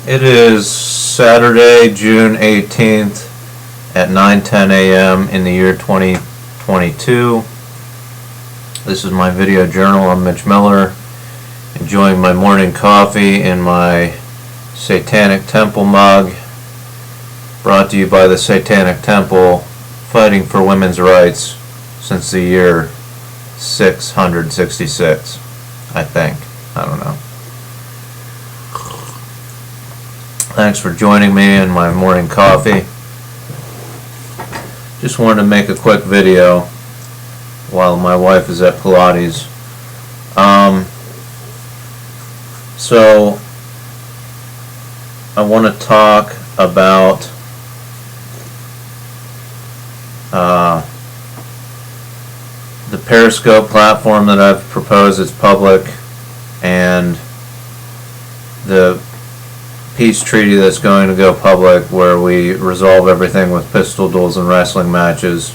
It is Saturday, June 18th at 9:10 a.m. in the year 2022. This is my video journal. I'm Mitch Miller, enjoying my morning coffee in my Satanic Temple mug, brought to you by the Satanic Temple, fighting for women's rights since the year 666, I think. I don't know. Thanks for joining me in my morning coffee. Just wanted to make a quick video while my wife is at Pilates. So I want to talk about the Periscope platform that I've proposed. It's public, and the peace treaty that's going to go public, where we resolve everything with pistol duels and wrestling matches.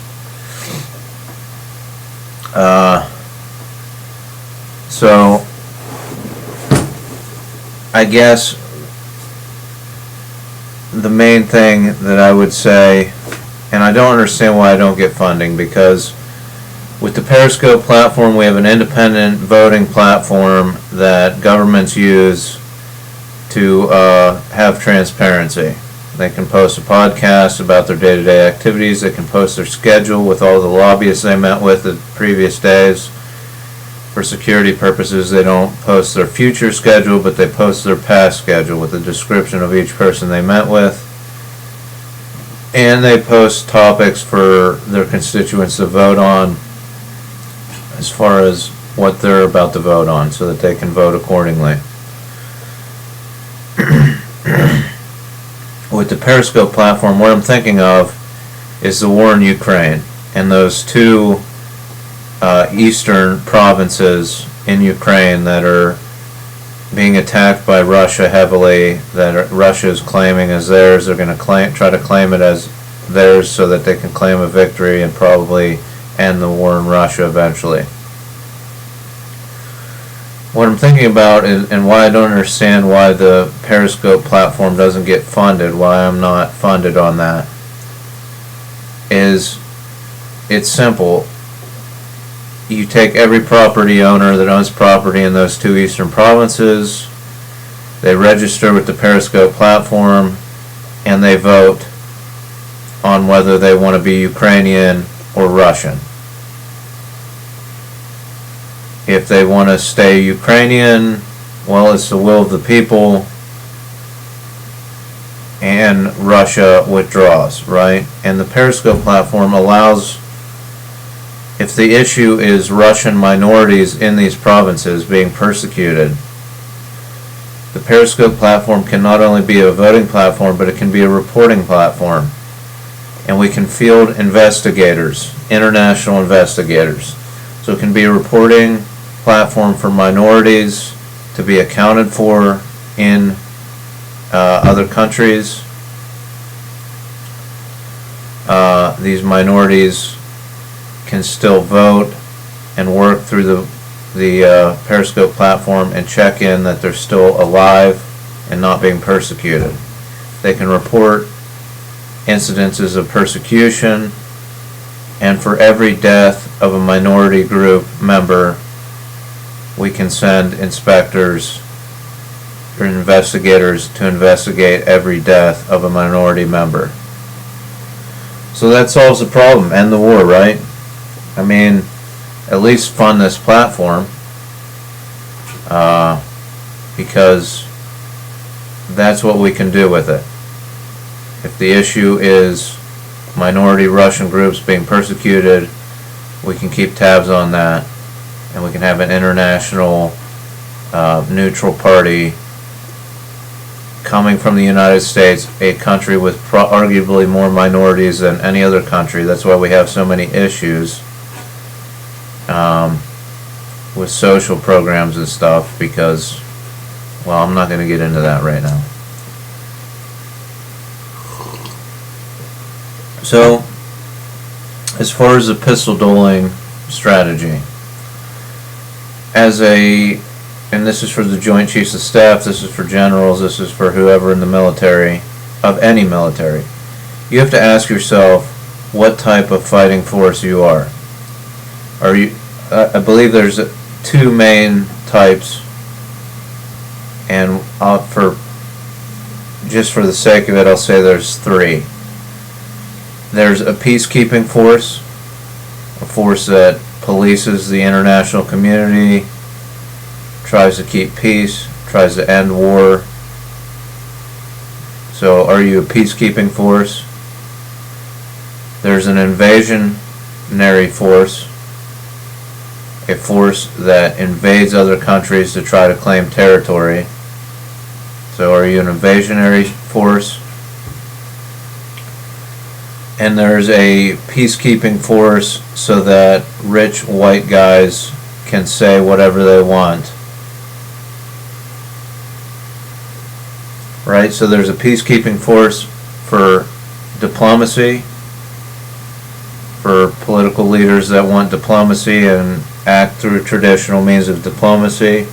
So I guess the main thing that I would say, and I don't understand why I don't get funding, because with the Periscope platform we have an independent voting platform that governments use to have transparency. They can post a podcast about their day-to-day activities. They can post their schedule with all the lobbyists they met with the previous days. For security purposes, they don't post their future schedule, but they post their past schedule with a description of each person they met with. And they post topics for their constituents to vote on, as far as what they're about to vote on, so that they can vote accordingly. With the Periscope platform, what I'm thinking of is the war in Ukraine and those two eastern provinces in Ukraine that are being attacked by Russia heavily, that Russia is claiming as theirs. They're going to try to claim it as theirs so that they can claim a victory and probably end the war in Russia eventually. What I'm thinking about is, and why I don't understand why the Periscope platform doesn't get funded, why I'm not funded on that, is it's simple. You take every property owner that owns property in those two eastern provinces, they register with the Periscope platform, and they vote on whether they want to be Ukrainian or Russian. If they want to stay Ukrainian, well, it's the will of the people, and Russia withdraws, right? And the Periscope platform allows, if the issue is Russian minorities in these provinces being persecuted, the Periscope platform can not only be a voting platform, but it can be a reporting platform. And we can field investigators, international investigators. So it can be a reporting platform for minorities to be accounted for in other countries. These minorities can still vote and work through the Periscope platform and check in that they're still alive and not being persecuted. They can report incidences of persecution, and for every death of a minority group member, we can send inspectors or investigators to investigate every death of a minority member. So that solves the problem, end the war, right? I mean, at least fund this platform, because that's what we can do with it. If the issue is minority Russian groups being persecuted, we can keep tabs on that, and we can have an international neutral party coming from the United States, a country with arguably more minorities than any other country. That's why we have so many issues with social programs and stuff, because, well, I'm not going to get into that right now. So, as far as the pistol dueling strategy, as a and this is for the Joint Chiefs of Staff, this is for generals, this is for whoever in the military, of any military, you have to ask yourself what type of fighting force you are. Are you? I believe there's two main types, and just for the sake of it, I'll say there's three. There's a peacekeeping force, a force that polices the international community, tries to keep peace, tries to end war. So are you a peacekeeping force? There's an invasionary force, a force that invades other countries to try to claim territory. So are you an invasionary force? And there's a peacekeeping force so that rich white guys can say whatever they want. Right? So there's a peacekeeping force for diplomacy, for political leaders that want diplomacy and act through traditional means of diplomacy.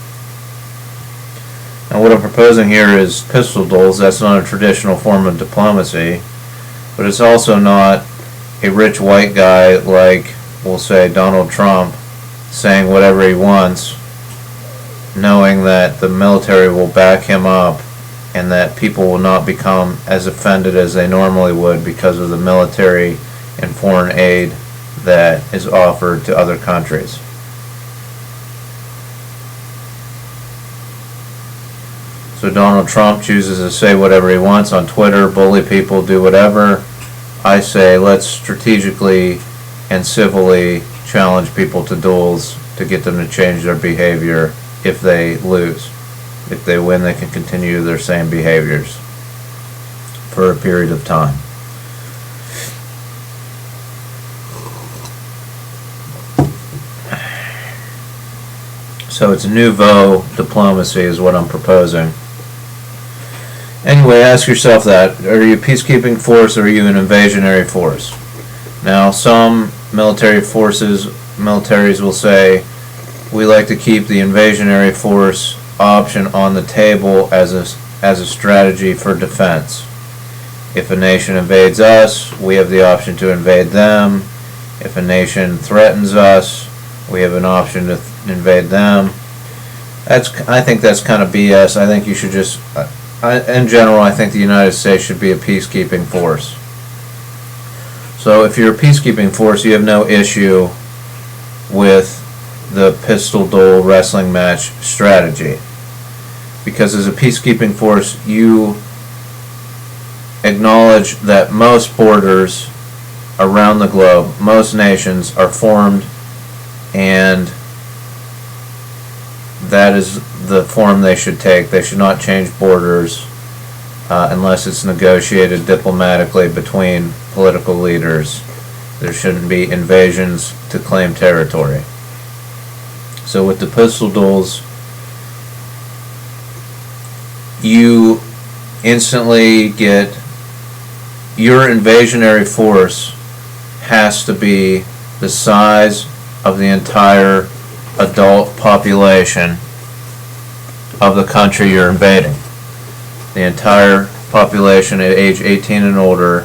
And what I'm proposing here is pistol duels. That's not a traditional form of diplomacy, but it's also not a rich white guy like, we'll say, Donald Trump saying whatever he wants, knowing that the military will back him up and that people will not become as offended as they normally would because of the military and foreign aid that is offered to other countries. So Donald Trump chooses to say whatever he wants on Twitter, bully people, do whatever. I say let's strategically and civilly challenge people to duels to get them to change their behavior if they lose. If they win, they can continue their same behaviors for a period of time. So it's nouveau diplomacy is what I'm proposing. Anyway, ask yourself that. Are you a peacekeeping force or are you an invasionary force? Now, some militaries will say, we like to keep the invasionary force option on the table as a strategy for defense. If a nation invades us, we have the option to invade them. If a nation threatens us, we have an option to invade them. I think that's kind of BS. I think you should just, in general, I think the United States should be a peacekeeping force. So if you're a peacekeeping force, you have no issue with the pistol duel wrestling match strategy. Because as a peacekeeping force, you acknowledge that most borders around the globe, most nations are formed, and that is the form they should take. They should not change borders unless it's negotiated diplomatically between political leaders. There shouldn't be invasions to claim territory. So with the pistol duels, you instantly get your invasionary force has to be the size of the entire adult population of the country you're invading. The entire population at age 18 and older,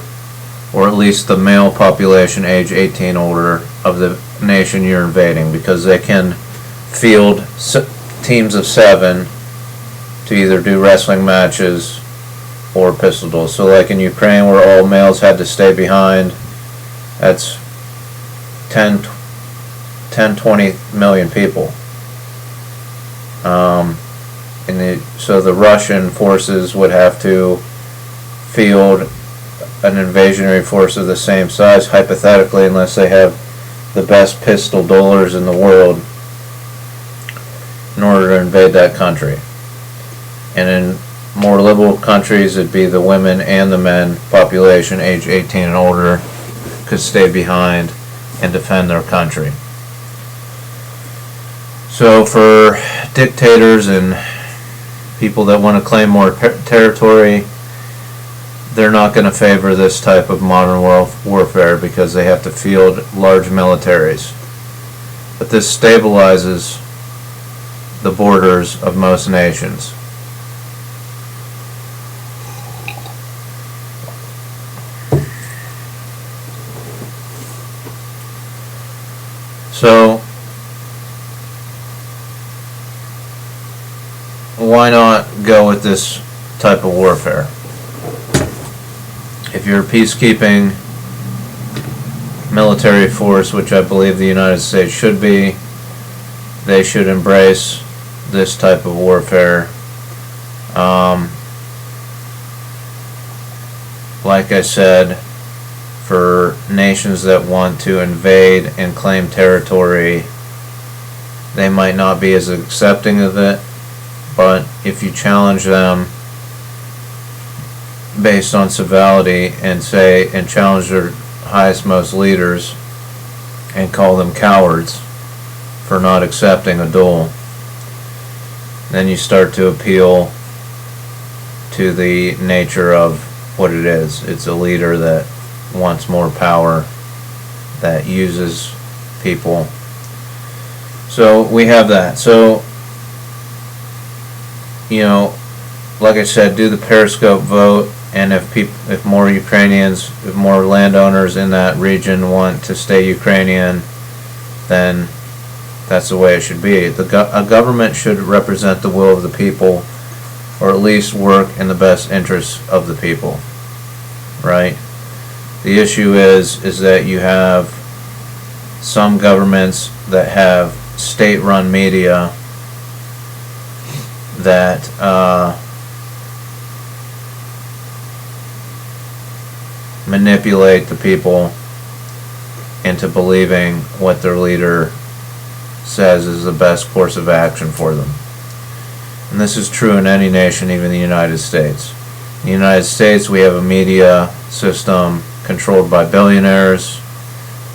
or at least the male population age 18 and older of the nation you're invading, because they can field teams of 7 to either do wrestling matches or pistol duels. So like in Ukraine, where all males had to stay behind, that's 20 million people. So the Russian forces would have to field an invasionary force of the same size, hypothetically, unless they have the best pistol duelers in the world in order to invade that country. And in more liberal countries, it'd be the women and the men population age 18 and older could stay behind and defend their country. So for dictators and people that want to claim more territory, they're not going to favor this type of modern warfare because they have to field large militaries. But this stabilizes the borders of most nations. So, why not go with this type of warfare? If you're a peacekeeping military force, which I believe the United States should be, they should embrace this type of warfare. Like I said, for nations that want to invade and claim territory, they might not be as accepting of it, but if you challenge them based on civility and challenge their highest, most leaders and call them cowards for not accepting a duel, then you start to appeal to the nature of what it is. It's a leader that wants more power, that uses people. So we have that. So, like I said, do the Periscope vote, and if more Ukrainians, if more landowners in that region want to stay Ukrainian, then that's the way it should be. A government should represent the will of the people, or at least work in the best interests of the people, right? The issue is that you have some governments that have state-run media that manipulate the people into believing what their leader says is the best course of action for them. And this is true in any nation, even the United States. In the United States, we have a media system controlled by billionaires.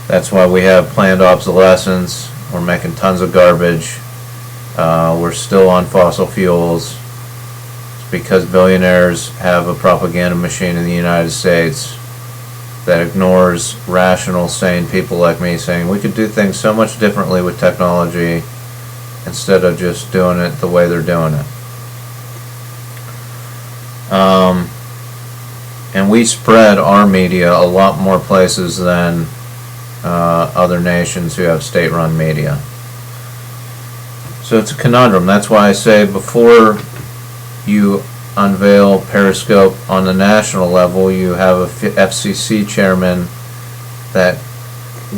That's why we have planned obsolescence. We're making tons of garbage. We're still on fossil fuels. It's because billionaires have a propaganda machine in the United States that ignores rational, sane people like me, saying we could do things so much differently with technology instead of just doing it the way they're doing it. And we spread our media a lot more places than other nations who have state-run media. So it's a conundrum. That's why I say before you unveil Periscope on the national level, you have a FCC chairman that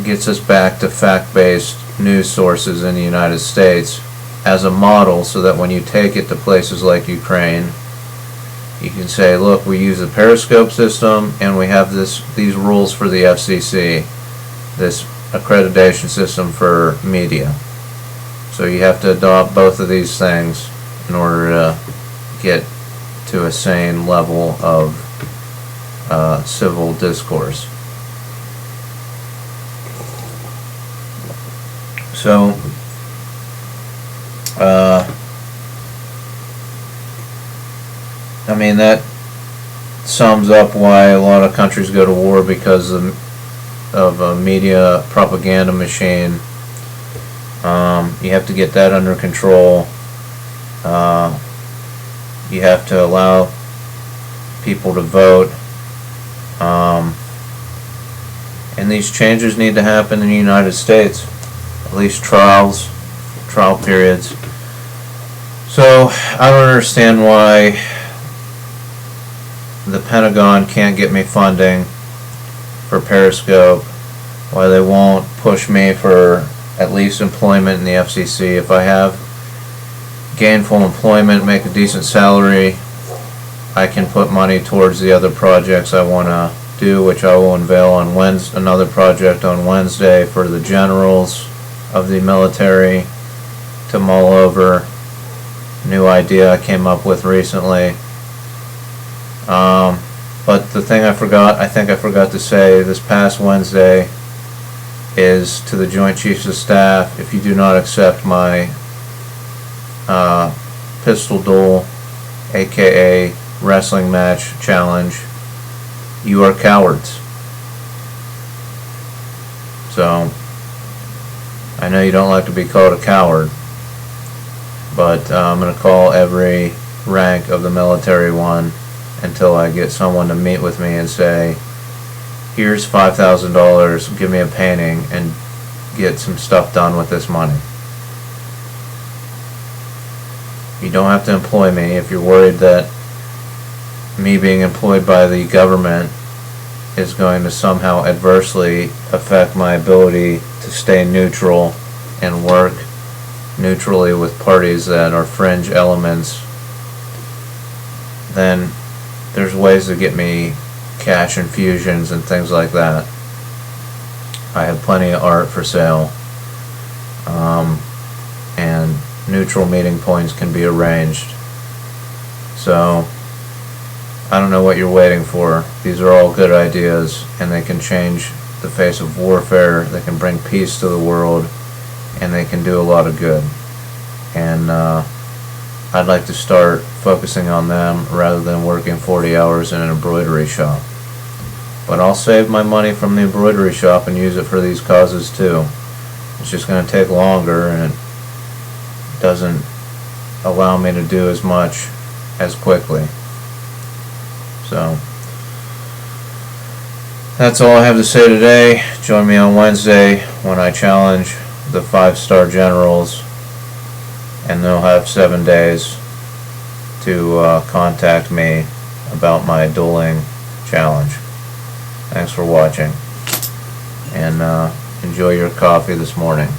gets us back to fact-based news sources in the United States as a model, so that when you take it to places like Ukraine, you can say, look, we use the Periscope system and we have these rules for the FCC, this accreditation system for media. So you have to adopt both of these things in order to get to a sane level of civil discourse. So, that sums up why a lot of countries go to war, because of a media propaganda machine. You have to get that under control. You have to allow people to vote. And these changes need to happen in the United States. At least trial periods. So I don't understand why the Pentagon can't get me funding for Periscope, why they won't push me for at least employment in the FCC. If I have gainful employment, make a decent salary, I can put money towards the other projects I want to do, which I will unveil on Wednesday, another project on Wednesday for the generals of the military to mull over. New idea I came up with recently. But the thing I think I forgot to say this past Wednesday is to the Joint Chiefs of Staff: if you do not accept my pistol duel, aka wrestling match challenge, you are cowards. So I know you don't like to be called a coward, but I'm going to call every rank of the military one until I get someone to meet with me and say, here's $5,000, give me a painting and get some stuff done with this money. You don't have to employ me. If you're worried that me being employed by the government is going to somehow adversely affect my ability to stay neutral and work neutrally with parties that are fringe elements, then there's ways to get me cash infusions and things like that. I have plenty of art for sale, and neutral meeting points can be arranged. So I don't know what you're waiting for. These are all good ideas, and they can change the face of warfare. They can bring peace to the world, and they can do a lot of good. And I'd like to start focusing on them rather than working 40 hours in an embroidery shop. But I'll save my money from the embroidery shop and use it for these causes too. It's just going to take longer, and it doesn't allow me to do as much as quickly. So that's all I have to say today. Join me on Wednesday when I challenge the 5-star generals, and they'll have 7 days to contact me about my dueling challenge. Thanks for watching, and enjoy your coffee this morning.